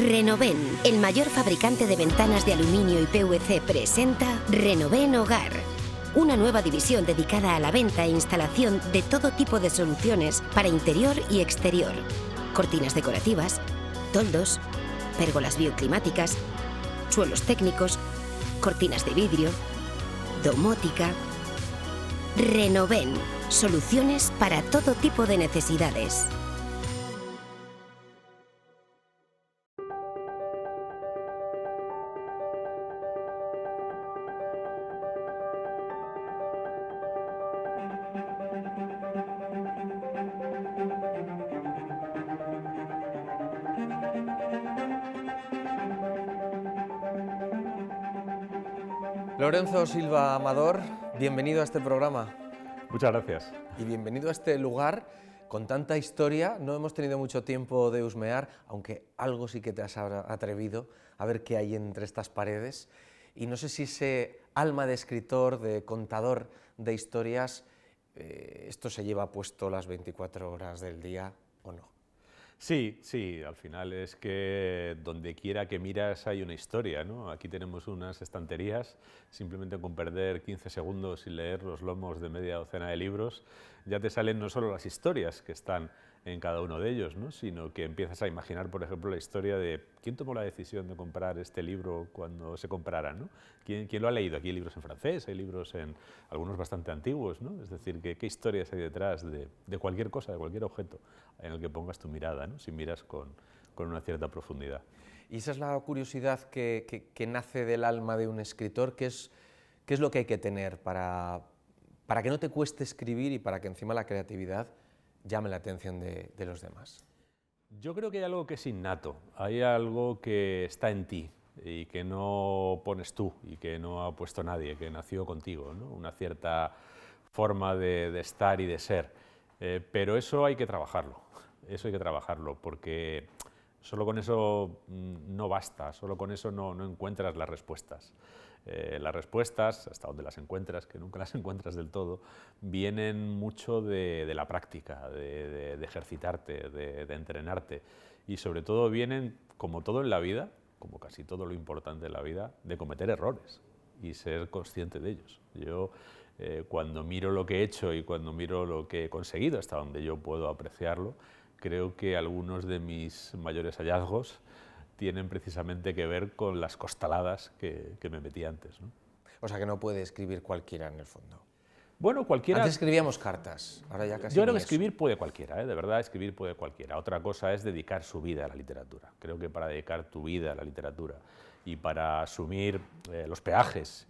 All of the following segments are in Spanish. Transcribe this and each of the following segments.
Renoven, el mayor fabricante de ventanas de aluminio y PVC, presenta Renoven Hogar. Una nueva división dedicada a la venta e instalación de todo tipo de soluciones para interior y exterior. Cortinas decorativas, toldos, pérgolas bioclimáticas, suelos técnicos, cortinas de vidrio, domótica. Renoven, soluciones para todo tipo de necesidades. Lorenzo Silva Amador, bienvenido a este programa. Muchas gracias. Y bienvenido a este lugar con tanta historia. No hemos tenido mucho tiempo de husmear, aunque algo sí que te has atrevido a ver qué hay entre estas paredes. Y no sé si ese alma de escritor, de contador de historias, esto se lleva puesto las 24 horas del día o no. Sí, al final es que donde quiera que miras hay una historia, ¿no? Aquí tenemos unas estanterías, simplemente con perder 15 segundos y leer los lomos de media docena de libros, ya te salen no solo las historias que están en cada uno de ellos, ¿no? Sino que empiezas a imaginar, por ejemplo, la historia de quién tomó la decisión de comprar este libro cuando se comprara, ¿no? ¿Quién lo ha leído? Aquí hay libros en francés, hay libros en algunos bastante antiguos, ¿no? Es decir, qué historias hay detrás de cualquier cosa, de cualquier objeto en el que pongas tu mirada, ¿no? Si miras con una cierta profundidad. Y esa es la curiosidad que nace del alma de un escritor. ¿Qué es lo que hay que tener para que no te cueste escribir y para que encima la creatividad llame la atención de los demás? Yo creo que hay algo que es innato, hay algo que está en ti y que no pones tú y que no ha puesto nadie, que nació contigo, ¿no? Una cierta forma de estar y de ser, pero eso hay que trabajarlo, porque solo con eso no basta, solo con eso no encuentras las respuestas. Las respuestas, hasta donde las encuentras, que nunca las encuentras del todo, vienen mucho de la práctica, de ejercitarte, de entrenarte, y sobre todo vienen, como todo en la vida, como casi todo lo importante en la vida, de cometer errores y ser consciente de ellos. Yo, cuando miro lo que he hecho y cuando miro lo que he conseguido, hasta donde yo puedo apreciarlo, creo que algunos de mis mayores hallazgos tienen precisamente que ver con las costaladas que me metí antes, ¿no? O sea que no puede escribir cualquiera en el fondo. Bueno, cualquiera. Antes escribíamos cartas, ahora ya casi. Yo creo que escribir puede cualquiera, de verdad, escribir puede cualquiera. Otra cosa es dedicar su vida a la literatura. Creo que para dedicar tu vida a la literatura y para asumir los peajes,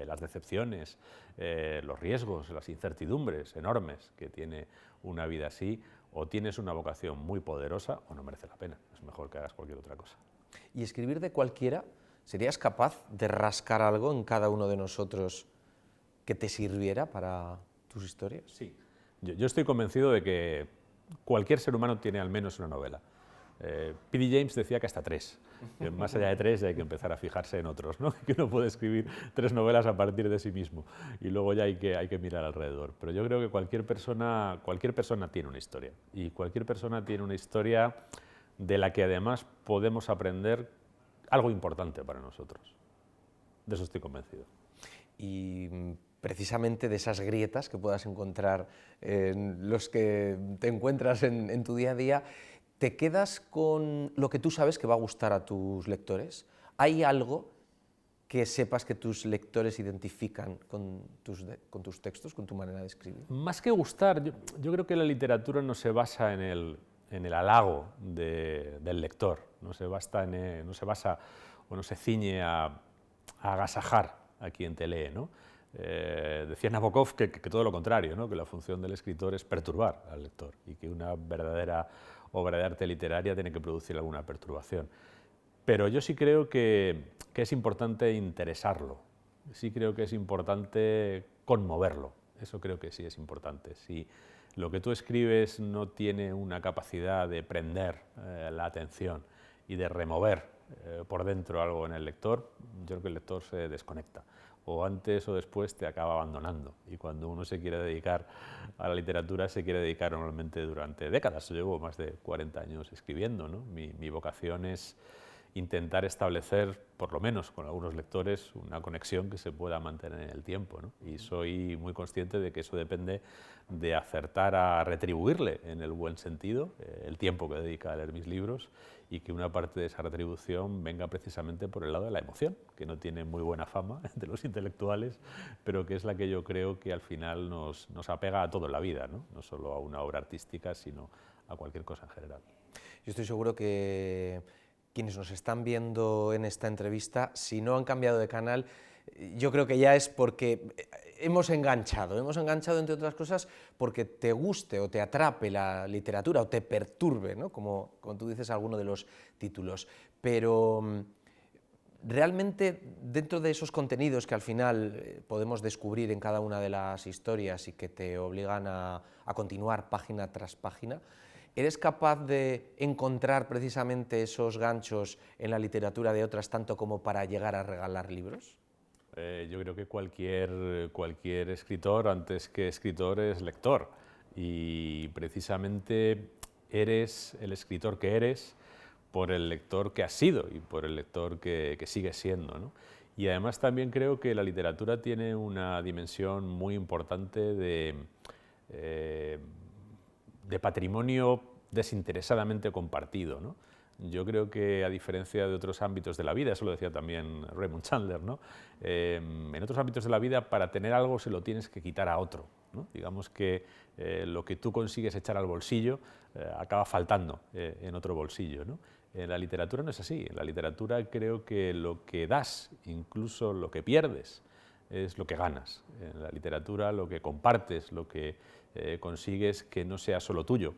las decepciones, los riesgos, las incertidumbres enormes que tiene una vida así, o tienes una vocación muy poderosa o no merece la pena. Es mejor que hagas cualquier otra cosa. ¿Y escribir de cualquiera? ¿Serías capaz de rascar algo en cada uno de nosotros que te sirviera para tus historias? Sí. Yo estoy convencido de que cualquier ser humano tiene al menos una novela. P.D. James decía que hasta 3. Más allá de 3 hay que empezar a fijarse en otros, ¿no? Que uno puede escribir 3 novelas a partir de sí mismo y luego ya hay que mirar alrededor. Pero yo creo que cualquier persona tiene una historia, y cualquier persona tiene una historia de la que además podemos aprender algo importante para nosotros. De eso estoy convencido. Y precisamente de esas grietas que puedas encontrar en los que te encuentras en tu día a día, ¿te quedas con lo que tú sabes que va a gustar a tus lectores? ¿Hay algo que sepas que tus lectores identifican con tus textos, con tu manera de escribir? Más que gustar, yo creo que la literatura no se basa en el halago del lector, no se basa o no se ciñe a agasajar a quien te lee, ¿no? Decía Nabokov que todo lo contrario, ¿no? Que la función del escritor es perturbar al lector y que una verdadera obra de arte literaria tiene que producir alguna perturbación. Pero yo sí creo que es importante interesarlo, sí creo que es importante conmoverlo, eso creo que sí es importante. Si lo que tú escribes no tiene una capacidad de prender la atención y de remover por dentro algo en el lector, yo creo que el lector se desconecta, o antes o después te acaba abandonando, y cuando uno se quiere dedicar a la literatura se quiere dedicar normalmente durante décadas. Yo llevo más de 40 años escribiendo, ¿no? Mi vocación es intentar establecer, por lo menos con algunos lectores, una conexión que se pueda mantener en el tiempo, ¿no? Y soy muy consciente de que eso depende de acertar a retribuirle, en el buen sentido, el tiempo que dedica a leer mis libros, y que una parte de esa retribución venga precisamente por el lado de la emoción, que no tiene muy buena fama de los intelectuales, pero que es la que yo creo que al final nos apega a todo en la vida, ¿no? No solo a una obra artística, sino a cualquier cosa en general. Yo estoy seguro que quienes nos están viendo en esta entrevista, si no han cambiado de canal, yo creo que ya es porque hemos enganchado entre otras cosas porque te guste o te atrape la literatura o te perturbe, ¿no? Como tú dices, alguno de los títulos. Pero realmente dentro de esos contenidos que al final podemos descubrir en cada una de las historias y que te obligan a continuar página tras página, ¿eres capaz de encontrar precisamente esos ganchos en la literatura de otras tanto como para llegar a regalar libros? Yo creo que cualquier escritor, antes que escritor, es lector. Y precisamente eres el escritor que eres por el lector que has sido y por el lector que sigues siendo, ¿no? Y además también creo que la literatura tiene una dimensión muy importante de patrimonio desinteresadamente compartido, ¿no? Yo creo que, a diferencia de otros ámbitos de la vida, eso lo decía también Raymond Chandler, ¿no? En otros ámbitos de la vida, para tener algo se lo tienes que quitar a otro, ¿no? Digamos que lo que tú consigues echar al bolsillo acaba faltando en otro bolsillo, ¿no? En la literatura no es así. En la literatura creo que lo que das, incluso lo que pierdes, es lo que ganas. En la literatura lo que compartes, lo que consigues que no sea solo tuyo,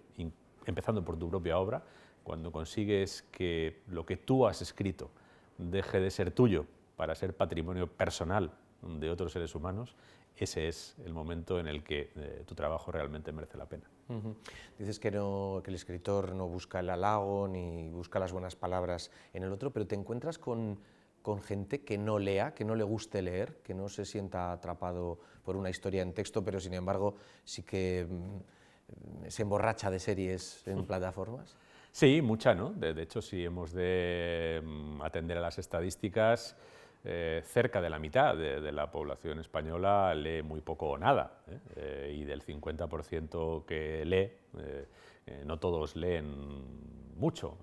empezando por tu propia obra. Cuando consigues que lo que tú has escrito deje de ser tuyo para ser patrimonio personal de otros seres humanos, ese es el momento en el que tu trabajo realmente merece la pena. Dices que el escritor no busca el halago ni busca las buenas palabras en el otro, pero te encuentras con gente que no lea, que no le guste leer, que no se sienta atrapado por una historia en texto, pero sin embargo sí que se emborracha de series en plataformas. Sí, mucha, ¿no? De hecho, si hemos de atender a las estadísticas, cerca de la mitad de la población española lee muy poco o nada, y del 50% que lee, no todos leen mucho,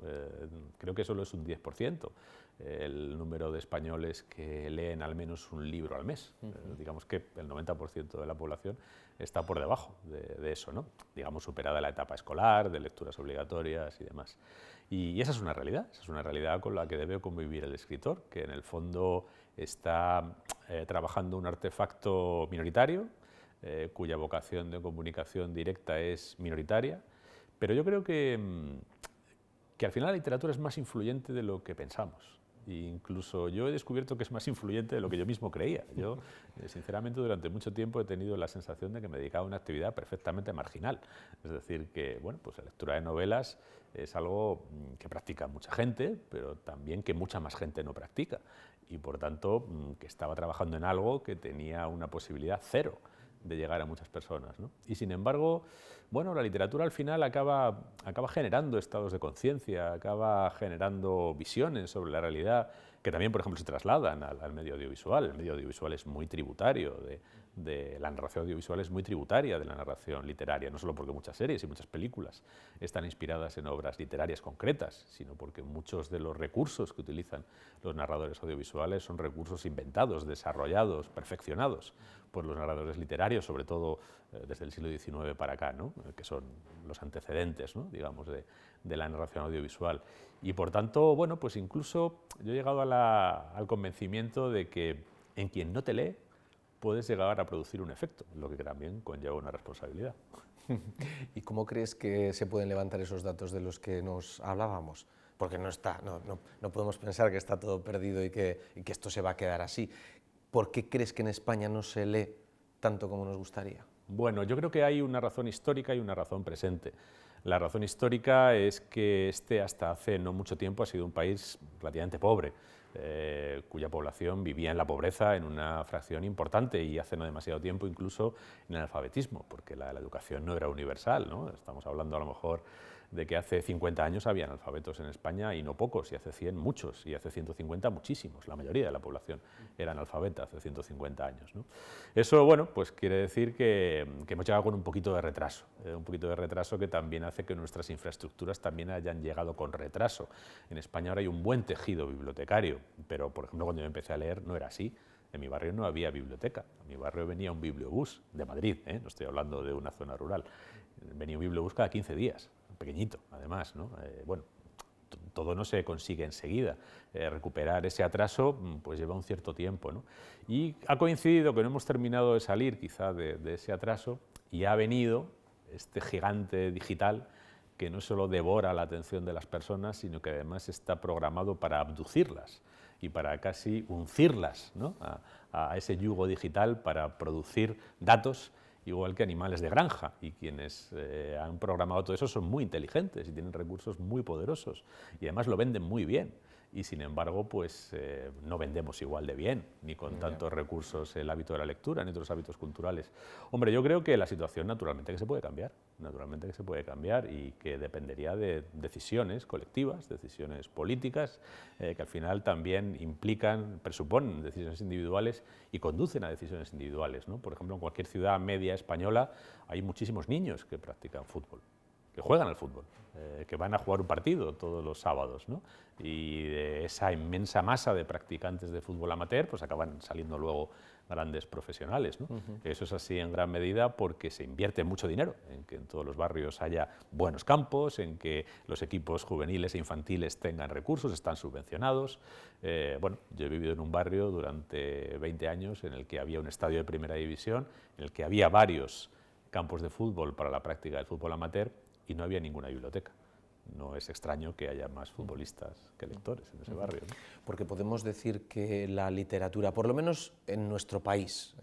creo que solo es un 10%. El número de españoles que leen al menos un libro al mes. Digamos que el 90% de la población está por debajo de eso, ¿no? Digamos, superada la etapa escolar, de lecturas obligatorias y demás. Y esa es una realidad con la que debe convivir el escritor, que en el fondo está trabajando un artefacto minoritario, cuya vocación de comunicación directa es minoritaria, pero yo creo que al final la literatura es más influyente de lo que pensamos. Incluso yo he descubierto que es más influyente de lo que yo mismo creía. Yo, sinceramente, durante mucho tiempo he tenido la sensación de que me dedicaba a una actividad perfectamente marginal. Es decir, que bueno, pues la lectura de novelas es algo que practica mucha gente, pero también que mucha más gente no practica. Y por tanto, que estaba trabajando en algo que tenía una posibilidad cero de llegar a muchas personas, ¿no? Y sin embargo, bueno, la literatura al final acaba generando estados de conciencia, acaba generando visiones sobre la realidad que también, por ejemplo, se trasladan al medio audiovisual. El medio audiovisual es muy tributario la narración audiovisual es muy tributaria de la narración literaria, no solo porque muchas series y muchas películas están inspiradas en obras literarias concretas, sino porque muchos de los recursos que utilizan los narradores audiovisuales son recursos inventados, desarrollados, perfeccionados por los narradores literarios, sobre todo desde el siglo XIX para acá, ¿no? Que son los antecedentes, ¿no? Digamos, de la narración audiovisual. Y por tanto, bueno, pues incluso yo he llegado al convencimiento de que en quien no te lee puedes llegar a producir un efecto, lo que también conlleva una responsabilidad. ¿Y cómo crees que se pueden levantar esos datos de los que nos hablábamos? Porque no podemos pensar que está todo perdido y que esto se va a quedar así. ¿Por qué crees que en España no se lee tanto como nos gustaría? Bueno, yo creo que hay una razón histórica y una razón presente. La razón histórica es que hasta hace no mucho tiempo ha sido un país relativamente pobre, cuya población vivía en la pobreza en una fracción importante y hace no demasiado tiempo incluso en el alfabetismo, porque la educación no era universal, ¿no? Estamos hablando a lo mejor de que hace 50 años había analfabetos en España, y no pocos, y hace 100 muchos, y hace 150 muchísimos. La mayoría de la población era analfabeta hace 150 años, ¿no? Eso, bueno, pues quiere decir que hemos llegado con un poquito de retraso que también hace que nuestras infraestructuras también hayan llegado con retraso. En España ahora hay un buen tejido bibliotecario, pero por ejemplo cuando yo empecé a leer no era así. En mi barrio no había biblioteca, en mi barrio venía un bibliobús de Madrid, no estoy hablando de una zona rural, venía un bibliobús cada 15 días, pequeñito además, ¿no? Bueno, todo no se consigue enseguida, recuperar ese atraso pues lleva un cierto tiempo, ¿no? Y ha coincidido que no hemos terminado de salir quizá de ese atraso, y ha venido este gigante digital que no solo devora la atención de las personas, sino que además está programado para abducirlas y para casi uncirlas, ¿no?, a ese yugo digital para producir datos igual que animales de granja, y quienes han programado todo eso son muy inteligentes y tienen recursos muy poderosos y además lo venden muy bien. Y sin embargo, pues no vendemos igual de bien, ni con tantos recursos el hábito de la lectura, ni otros hábitos culturales. Hombre, yo creo que la situación naturalmente que se puede cambiar, y que dependería de decisiones colectivas, decisiones políticas, que al final también implican, presuponen decisiones individuales y conducen a decisiones individuales, ¿no? Por ejemplo, en cualquier ciudad media española hay muchísimos niños que practican fútbol, que juegan al fútbol, que van a jugar un partido todos los sábados, ¿no? Y de esa inmensa masa de practicantes de fútbol amateur, pues acaban saliendo luego grandes profesionales, ¿no? Eso es así en gran medida porque se invierte mucho dinero en que en todos los barrios haya buenos campos, en que los equipos juveniles e infantiles tengan recursos, están subvencionados. Bueno, yo he vivido en un barrio durante 20 años en el que había un estadio de primera división, en el que había varios campos de fútbol para la práctica del fútbol amateur, y no había ninguna biblioteca. No es extraño que haya más futbolistas que lectores en ese barrio, ¿no? Porque podemos decir que la literatura, por lo menos en nuestro país,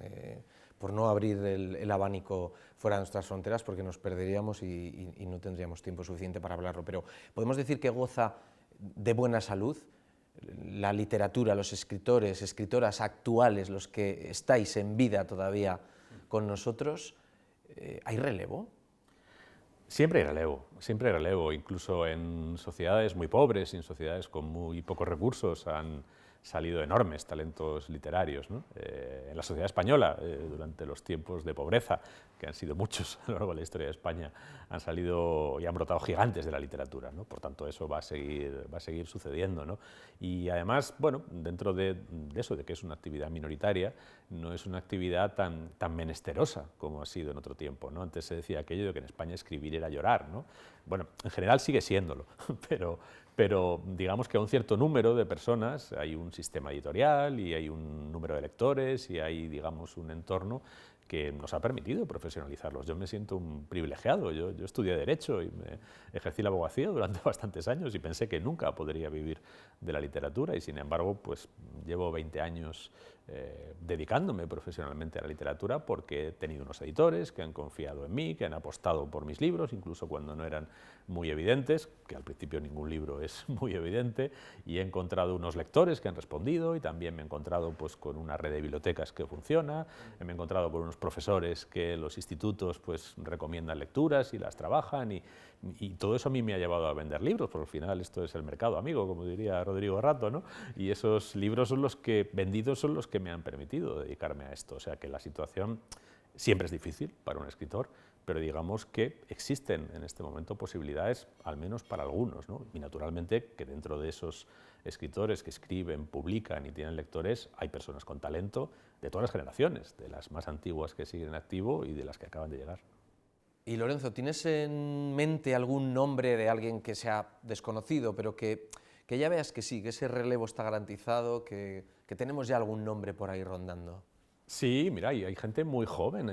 por no abrir el abanico fuera de nuestras fronteras, porque nos perderíamos y no tendríamos tiempo suficiente para hablarlo, pero podemos decir que goza de buena salud. La literatura, los escritores, escritoras actuales, los que estáis en vida todavía con nosotros, ¿hay relevo? Siempre hay relevo, incluso en sociedades muy pobres y en sociedades con muy pocos recursos han salido enormes talentos literarios, ¿no? En la sociedad española, durante los tiempos de pobreza, que han sido muchos a lo largo de la historia de España, han salido y han brotado gigantes de la literatura, ¿no? Por tanto, eso va a seguir sucediendo, ¿no? Y además, bueno, dentro de eso, de que es una actividad minoritaria, no es una actividad tan menesterosa como ha sido en otro tiempo, ¿no? Antes se decía aquello de que en España escribir era llorar, ¿no? Bueno, en general sigue siéndolo, pero digamos que a un cierto número de personas hay un sistema editorial y hay un número de lectores y hay, digamos, un entorno que nos ha permitido profesionalizarlos. Yo me siento un privilegiado, yo estudié Derecho y ejercí la abogacía durante bastantes años y pensé que nunca podría vivir de la literatura, y sin embargo pues llevo 20 años dedicándome profesionalmente a la literatura porque he tenido unos editores que han confiado en mí, que han apostado por mis libros, incluso cuando no eran muy evidentes, que al principio ningún libro es muy evidente, y he encontrado unos lectores que han respondido, y también me he encontrado pues con una red de bibliotecas que funciona, me he encontrado con unos profesores que los institutos pues recomiendan lecturas y las trabajan, y todo eso a mí me ha llevado a vender libros, porque al final esto es el mercado amigo, como diría Rodrigo Rato, ¿no? Y esos libros son los que vendidos son los que me han permitido dedicarme a esto. O sea que la situación siempre es difícil para un escritor, pero digamos que existen en este momento posibilidades, al menos para algunos, ¿no? Y naturalmente que dentro de esos escritores que escriben, publican y tienen lectores, hay personas con talento de todas las generaciones, de las más antiguas que siguen en activo y de las que acaban de llegar. Y Lorenzo, ¿tienes en mente algún nombre de alguien que sea desconocido, pero que ya veas que sí, que ese relevo está garantizado, que tenemos ya algún nombre por ahí rondando? Sí, mira, hay gente muy joven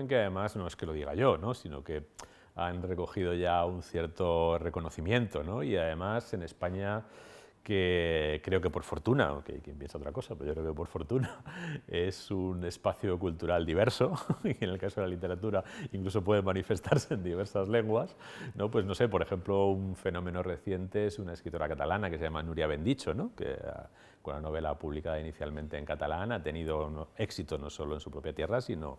que además no es que lo diga yo, ¿no? Sino que han recogido ya un cierto reconocimiento, ¿no? Y además en España, que creo que por fortuna, aunque hay quien piensa otra cosa, pero yo creo que por fortuna es un espacio cultural diverso, y en el caso de la literatura incluso puede manifestarse en diversas lenguas, ¿no? Pues no sé, por ejemplo, un fenómeno reciente es una escritora catalana que se llama Núria Bendicho, ¿no? Que con la novela publicada inicialmente en catalán, ha tenido éxito no solo en su propia tierra, sino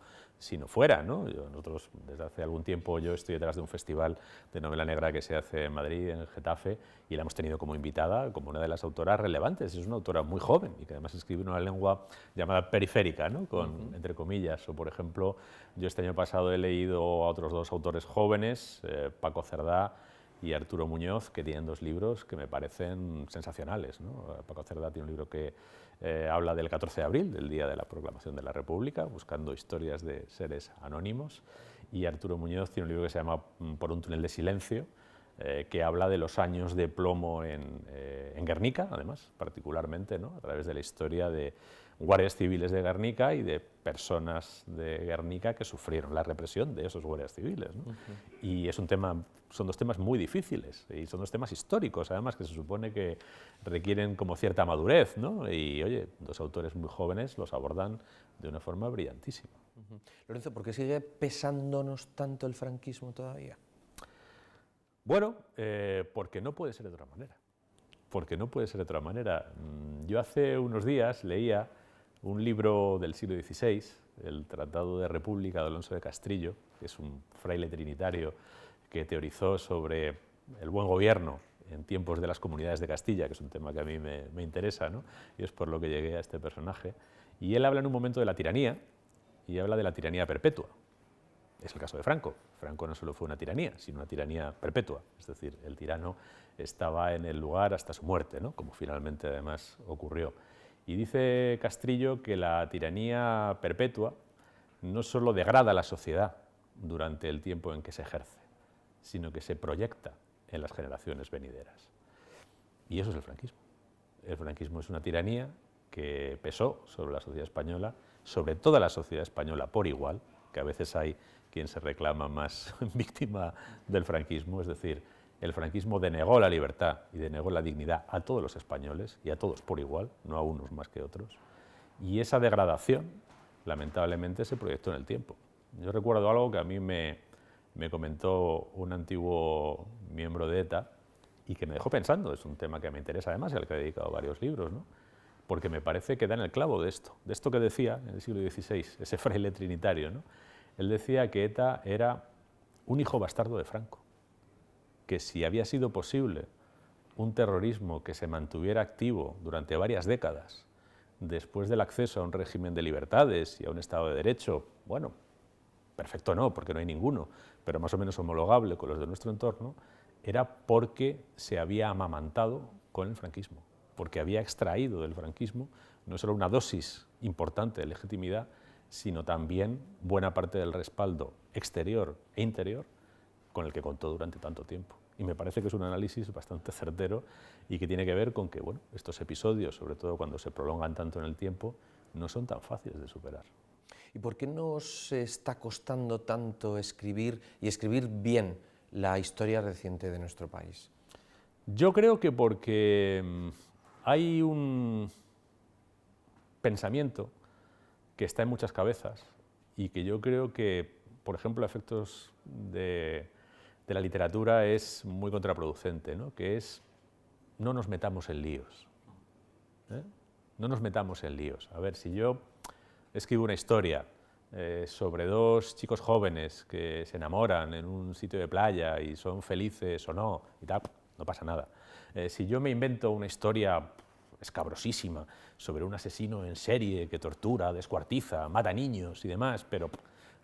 fuera, ¿no? Nosotros, desde hace algún tiempo, yo estoy detrás de un festival de novela negra que se hace en Madrid, en Getafe, y la hemos tenido como invitada, como una de las autoras relevantes. Es una autora muy joven y que además escribe en una lengua llamada periférica, ¿no? Entre comillas. O, por ejemplo, yo este año pasado he leído a otros dos autores jóvenes, Paco Cerdá y Arturo Muñoz, que tienen dos libros que me parecen sensacionales, ¿no? Paco Cerdá tiene un libro que habla del 14 de abril, del día de la proclamación de la República, buscando historias de seres anónimos, y Arturo Muñoz tiene un libro que se llama Por un túnel de silencio, que habla de los años de plomo en Guernica, además, particularmente, ¿no? A través de la historia de guardias civiles de Guernica y de personas de Guernica que sufrieron la represión de esos guardias civiles, ¿no? Y es un tema, son dos temas muy difíciles y son dos temas históricos, además, que se supone que requieren como cierta madurez, ¿no? Y, oye, dos autores muy jóvenes los abordan de una forma brillantísima. Lorenzo, ¿por qué sigue pesándonos tanto el franquismo todavía? Bueno, porque no puede ser de otra manera. Porque no puede ser de otra manera. Yo hace unos días leía un libro del siglo XVI, el Tratado de República de Alonso de Castrillo, que es un fraile trinitario que teorizó sobre el buen gobierno en tiempos de las comunidades de Castilla, que es un tema que a mí me interesa, ¿no? Y es por lo que llegué a este personaje. Y él habla en un momento de la tiranía, y habla de la tiranía perpetua. Es el caso de Franco. Franco no solo fue una tiranía, sino una tiranía perpetua. Es decir, el tirano estaba en el lugar hasta su muerte, ¿no? Como finalmente además ocurrió. Y dice Castrillo que la tiranía perpetua no solo degrada la sociedad durante el tiempo en que se ejerce, sino que se proyecta en las generaciones venideras. Y eso es el franquismo. El franquismo es una tiranía que pesó sobre la sociedad española, sobre toda la sociedad española por igual, que a veces hay quien se reclama más víctima del franquismo, es decir, el franquismo denegó la libertad y denegó la dignidad a todos los españoles y a todos por igual, no a unos más que otros, y esa degradación lamentablemente se proyectó en el tiempo. Yo recuerdo algo que a mí me comentó un antiguo miembro de ETA y que me dejó pensando, es un tema que me interesa además y al que he dedicado varios libros, ¿no? Porque me parece que da en el clavo de esto que decía en el siglo XVI, ese fraile trinitario, ¿no? Él decía que ETA era un hijo bastardo de Franco, que si había sido posible un terrorismo que se mantuviera activo durante varias décadas, después del acceso a un régimen de libertades y a un Estado de Derecho, bueno, perfecto no, porque no hay ninguno, pero más o menos homologable con los de nuestro entorno, era porque se había amamantado con el franquismo, porque había extraído del franquismo no solo una dosis importante de legitimidad, sino también buena parte del respaldo exterior e interior con el que contó durante tanto tiempo. Y me parece que es un análisis bastante certero y que tiene que ver con que, bueno, estos episodios, sobre todo cuando se prolongan tanto en el tiempo, no son tan fáciles de superar. ¿Y por qué nos está costando tanto escribir y escribir bien la historia reciente de nuestro país? Yo creo que porque hay un pensamiento que está en muchas cabezas y que yo creo que, por ejemplo, a efectos de la literatura es muy contraproducente, ¿no? Que es no nos metamos en líos. No nos metamos en líos. A ver, si yo escribo una historia sobre dos chicos jóvenes que se enamoran en un sitio de playa y son felices o no, y tal, no pasa nada. Si yo me invento una historia escabrosísima sobre un asesino en serie que tortura, descuartiza, mata niños y demás, pero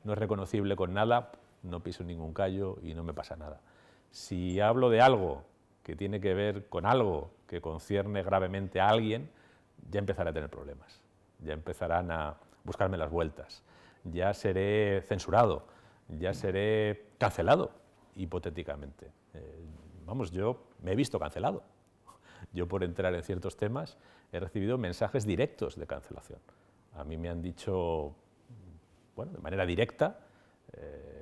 no es reconocible con nada, no piso ningún callo y no me pasa nada. Si hablo de algo que tiene que ver con algo que concierne gravemente a alguien, ya empezaré a tener problemas, ya empezarán a buscarme las vueltas, ya seré censurado, ya seré cancelado, hipotéticamente. Vamos, yo me he visto cancelado. Yo, por entrar en ciertos temas, he recibido mensajes directos de cancelación. A mí me han dicho, bueno, de manera directa,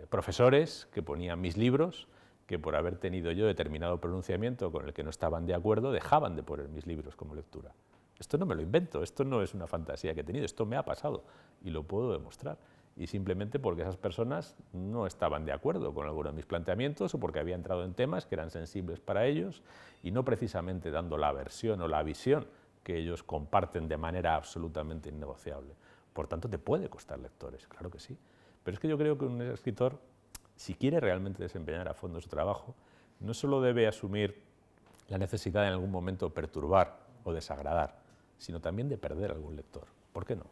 profesores que ponían mis libros, que por haber tenido yo determinado pronunciamiento con el que no estaban de acuerdo, dejaban de poner mis libros como lectura. Esto no me lo invento, esto no es una fantasía que he tenido, esto me ha pasado y lo puedo demostrar. Y simplemente porque esas personas no estaban de acuerdo con alguno de mis planteamientos o porque había entrado en temas que eran sensibles para ellos y no precisamente dando la versión o la visión que ellos comparten de manera absolutamente innegociable. Por tanto, te puede costar lectores, claro que sí. Pero es que yo creo que un escritor, si quiere realmente desempeñar a fondo su trabajo, no solo debe asumir la necesidad de en algún momento perturbar o desagradar, sino también de perder algún lector. ¿Por qué no?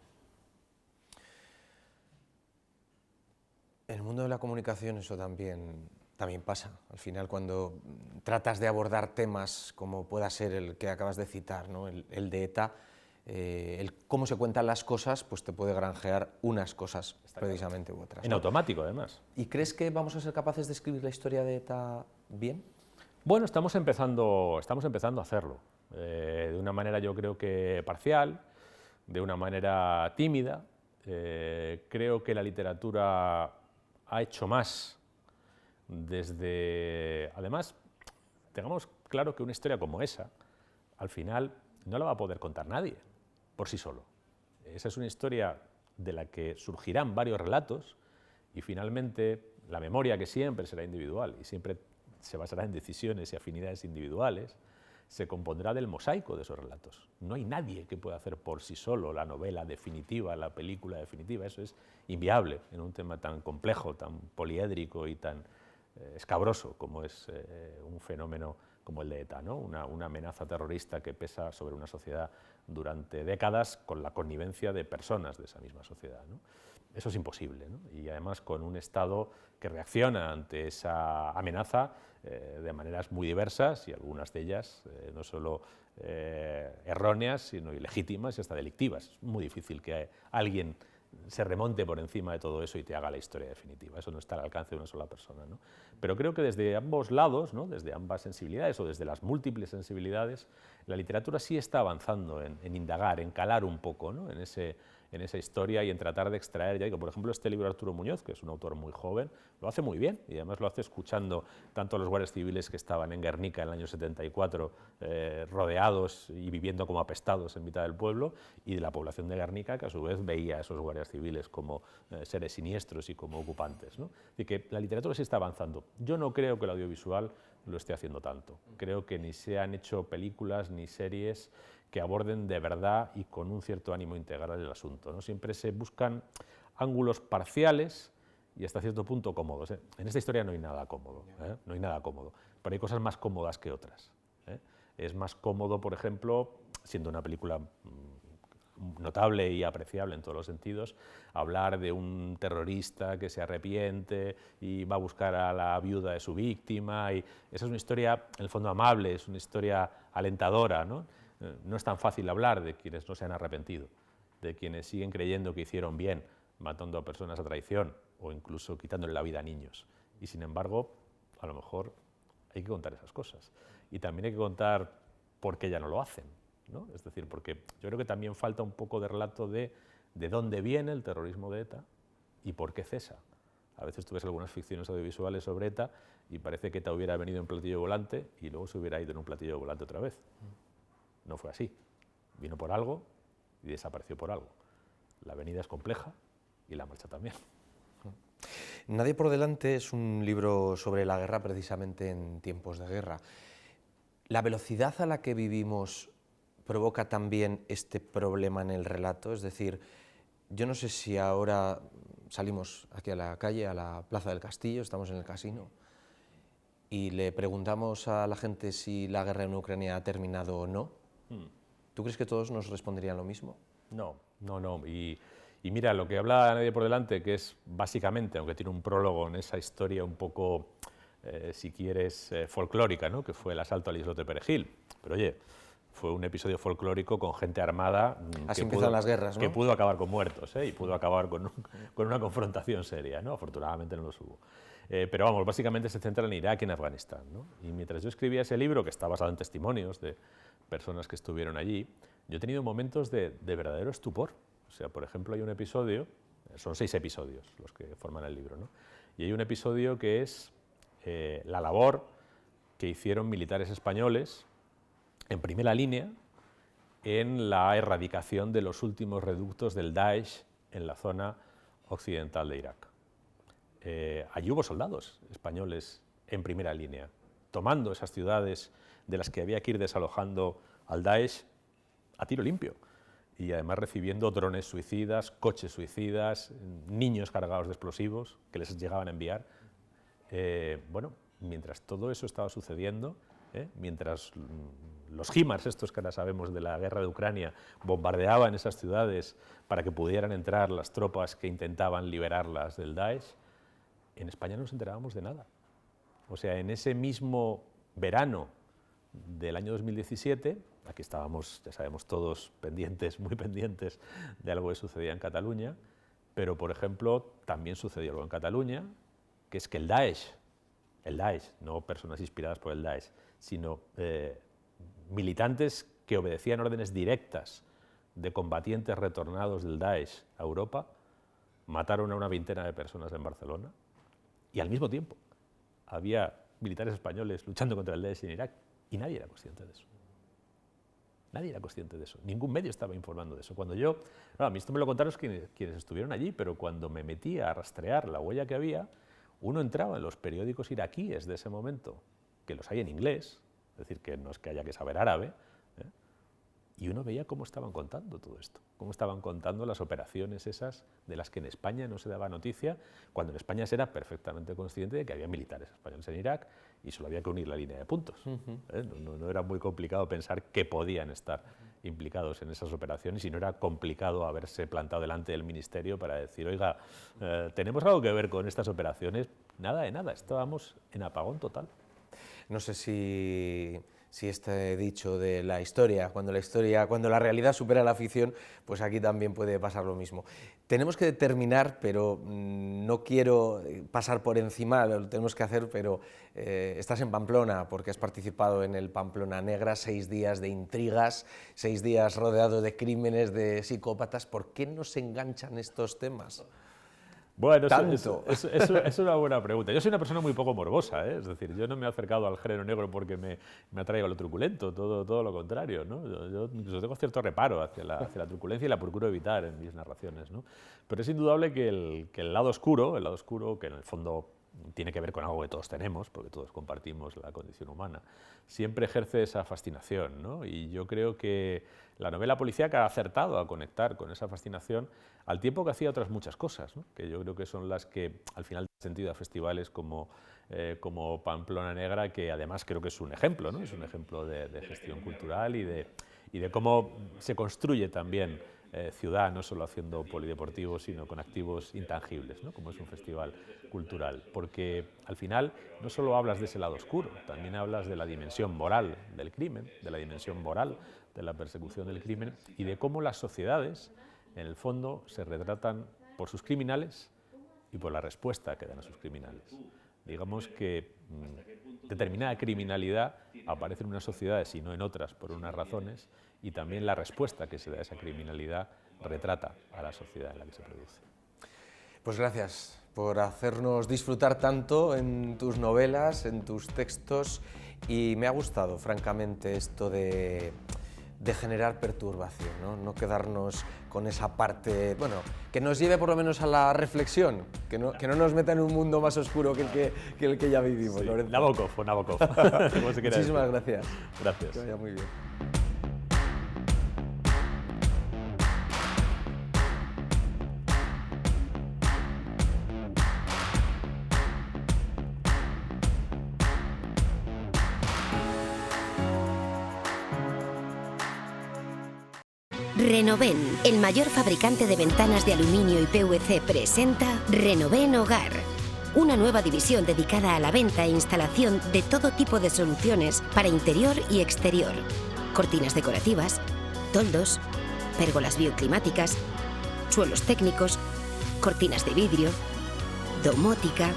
En el mundo de la comunicación eso también pasa. Al final, cuando tratas de abordar temas como pueda ser el que acabas de citar, ¿no? el de ETA, el cómo se cuentan las cosas, pues te puede granjear unas cosas precisamente u otras. En automático, además. ¿Y crees que vamos a ser capaces de escribir la historia de ETA bien? Bueno, estamos empezando a hacerlo, de una manera yo creo que parcial, de una manera tímida. Creo que la literatura ha hecho más desde... Además, tengamos claro que una historia como esa, al final, no la va a poder contar nadie por sí solo. Esa es una historia de la que surgirán varios relatos y finalmente la memoria, que siempre será individual y siempre se basará en decisiones y afinidades individuales, se compondrá del mosaico de esos relatos. No hay nadie que pueda hacer por sí solo la novela definitiva, la película definitiva. Eso es inviable en un tema tan complejo, tan poliédrico y tan escabroso como es un fenómeno como el de ETA, ¿no? Una amenaza terrorista que pesa sobre una sociedad durante décadas con la connivencia de personas de esa misma sociedad, ¿no? Eso es imposible, ¿no? Y además con un Estado que reacciona ante esa amenaza de maneras muy diversas y algunas de ellas no solo erróneas, sino ilegítimas y hasta delictivas. Es muy difícil que alguien se remonte por encima de todo eso y te haga la historia definitiva. Eso no está al alcance de una sola persona, ¿no? Pero creo que desde ambos lados, ¿no? Desde ambas sensibilidades o desde las múltiples sensibilidades, la literatura sí está avanzando en indagar, en calar un poco, ¿no? en esa historia y en tratar de extraer, ya digo, por ejemplo, este libro de Arturo Muñoz, que es un autor muy joven, lo hace muy bien y además lo hace escuchando tanto a los guardias civiles que estaban en Guernica en el año 74, rodeados y viviendo como apestados en mitad del pueblo, y de la población de Guernica, que a su vez veía a esos guardias civiles como seres siniestros y como ocupantes, ¿no? Así que la literatura sí está avanzando. Yo no creo que el audiovisual lo esté haciendo tanto. Creo que ni se han hecho películas ni series que aborden de verdad y con un cierto ánimo integral el asunto, ¿no? Siempre se buscan ángulos parciales y hasta cierto punto cómodos, ¿eh? En esta historia no hay nada cómodo, ¿eh? No hay nada cómodo, pero hay cosas más cómodas que otras, ¿eh? Es más cómodo, por ejemplo, siendo una película notable y apreciable en todos los sentidos, hablar de un terrorista que se arrepiente y va a buscar a la viuda de su víctima, y esa es una historia, en el fondo, amable, es una historia alentadora, ¿no? No es tan fácil hablar de quienes no se han arrepentido, de quienes siguen creyendo que hicieron bien matando a personas a traición o incluso quitándole la vida a niños. Y sin embargo, a lo mejor hay que contar esas cosas. Y también hay que contar por qué ya no lo hacen, ¿no? Es decir, porque yo creo que también falta un poco de relato de dónde viene el terrorismo de ETA y por qué cesa. A veces tú ves algunas ficciones audiovisuales sobre ETA y parece que ETA hubiera venido en un platillo volante y luego se hubiera ido en un platillo volante otra vez. No fue así. Vino por algo y desapareció por algo. La venida es compleja y la marcha también. Nadie por delante es un libro sobre la guerra precisamente en tiempos de guerra. ¿La velocidad a la que vivimos provoca también este problema en el relato? Es decir, yo no sé si ahora salimos aquí a la calle, a la Plaza del Castillo, estamos en el casino, y le preguntamos a la gente si la guerra en Ucrania ha terminado o no. ¿Tú crees que todos nos responderían lo mismo? No. Y mira, lo que habla Nadie por delante, que es básicamente, aunque tiene un prólogo en esa historia un poco, si quieres, folclórica, ¿no? Que fue el asalto al islote Perejil. Pero oye, fue un episodio folclórico con gente armada Así empiezan las guerras, ¿no? Que pudo acabar con muertos, ¿eh? Y pudo acabar con una confrontación seria, ¿no? Afortunadamente no los hubo. Pero vamos, básicamente se centra en Irak y en Afganistán, ¿no? Y mientras yo escribía ese libro, que está basado en testimonios de personas que estuvieron allí, yo he tenido momentos de verdadero estupor. O sea, por ejemplo, hay un episodio, son 6 episodios los que forman el libro, ¿no? Y hay un episodio que es la labor que hicieron militares españoles en primera línea en la erradicación de los últimos reductos del Daesh en la zona occidental de Irak. Allí hubo soldados españoles en primera línea, tomando esas ciudades de las que había que ir desalojando al Daesh a tiro limpio. Y además recibiendo drones suicidas, coches suicidas, niños cargados de explosivos que les llegaban a enviar. Bueno, mientras todo eso estaba sucediendo, mientras los HIMARS, estos que ahora sabemos de la guerra de Ucrania, bombardeaban esas ciudades para que pudieran entrar las tropas que intentaban liberarlas del Daesh, en España no nos enterábamos de nada. O sea, en ese mismo verano del año 2017, aquí estábamos, ya sabemos todos, pendientes, muy pendientes de algo que sucedía en Cataluña, pero por ejemplo también sucedió algo en Cataluña, que es que el Daesh, no personas inspiradas por el Daesh, sino militantes que obedecían órdenes directas de combatientes retornados del Daesh a Europa, mataron a una veintena de personas en Barcelona, y al mismo tiempo había militares españoles luchando contra el Daesh en Irak, y nadie era consciente de eso. Nadie era consciente de eso, ningún medio estaba informando de eso. Cuando yo, no, a mí esto me lo contaron quienes estuvieron allí, pero cuando me metí a rastrear la huella que había, uno entraba en los periódicos iraquíes de ese momento, que los hay en inglés, es decir, que no es que haya que saber árabe, y uno veía cómo estaban contando todo esto, cómo estaban contando las operaciones esas de las que en España no se daba noticia, cuando en España se era perfectamente consciente de que había militares españoles en Irak y solo había que unir la línea de puntos. No era muy complicado pensar que podían estar implicados en esas operaciones y no era complicado haberse plantado delante del ministerio para decir, oiga, ¿tenemos algo que ver con estas operaciones? Nada de nada, estábamos en apagón total. No sé si este dicho de la historia, cuando la realidad supera la ficción, pues aquí también puede pasar lo mismo. Tenemos que terminar, pero no quiero pasar por encima, lo tenemos que hacer, pero estás en Pamplona porque has participado en el Pamplona Negra, 6 días de intrigas, 6 días rodeado de crímenes, de psicópatas. ¿Por qué nos enganchan estos temas? Bueno, es una buena pregunta. Yo soy una persona muy poco morbosa, es decir, yo no me he acercado al género negro porque me atraiga lo truculento, todo lo contrario, ¿no? Yo incluso tengo cierto reparo hacia la truculencia y la procuro evitar en mis narraciones, ¿no? Pero es indudable que el lado oscuro, que en el fondo tiene que ver con algo que todos tenemos, porque todos compartimos la condición humana, siempre ejerce esa fascinación, ¿no? Y yo creo que la novela policíaca ha acertado a conectar con esa fascinación al tiempo que hacía otras muchas cosas, ¿no? Que yo creo que son las que al final dan sentido a festivales como Pamplona Negra, que además creo que es un ejemplo, ¿no? Es un ejemplo de gestión cultural y de cómo se construye también ciudad, no solo haciendo polideportivos, sino con activos intangibles, ¿no? Como es un festival cultural, porque al final no solo hablas de ese lado oscuro, también hablas de la dimensión moral del crimen, de la dimensión moral de la persecución del crimen y de cómo las sociedades, en el fondo, se retratan por sus criminales y por la respuesta que dan a sus criminales. Digamos que determinada criminalidad aparece en unas sociedades y no en otras por unas razones, y también la respuesta que se da a esa criminalidad retrata a la sociedad en la que se produce. Pues gracias por hacernos disfrutar tanto en tus novelas, en tus textos, y me ha gustado, francamente, esto de generar perturbación, ¿no? No quedarnos con esa parte, bueno, que nos lleve por lo menos a la reflexión, que no nos meta en un mundo más oscuro que el que ya vivimos. Sí, Lorenzo. Nabokov o Nabokov. Muchísimas gracias. Gracias. Que vaya muy bien. Renoven, el mayor fabricante de ventanas de aluminio y PVC, presenta Renoven Hogar. Una nueva división dedicada a la venta e instalación de todo tipo de soluciones para interior y exterior. Cortinas decorativas, toldos, pérgolas bioclimáticas, suelos técnicos, cortinas de vidrio, domótica.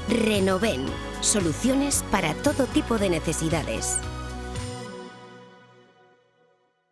Renoven, soluciones para todo tipo de necesidades.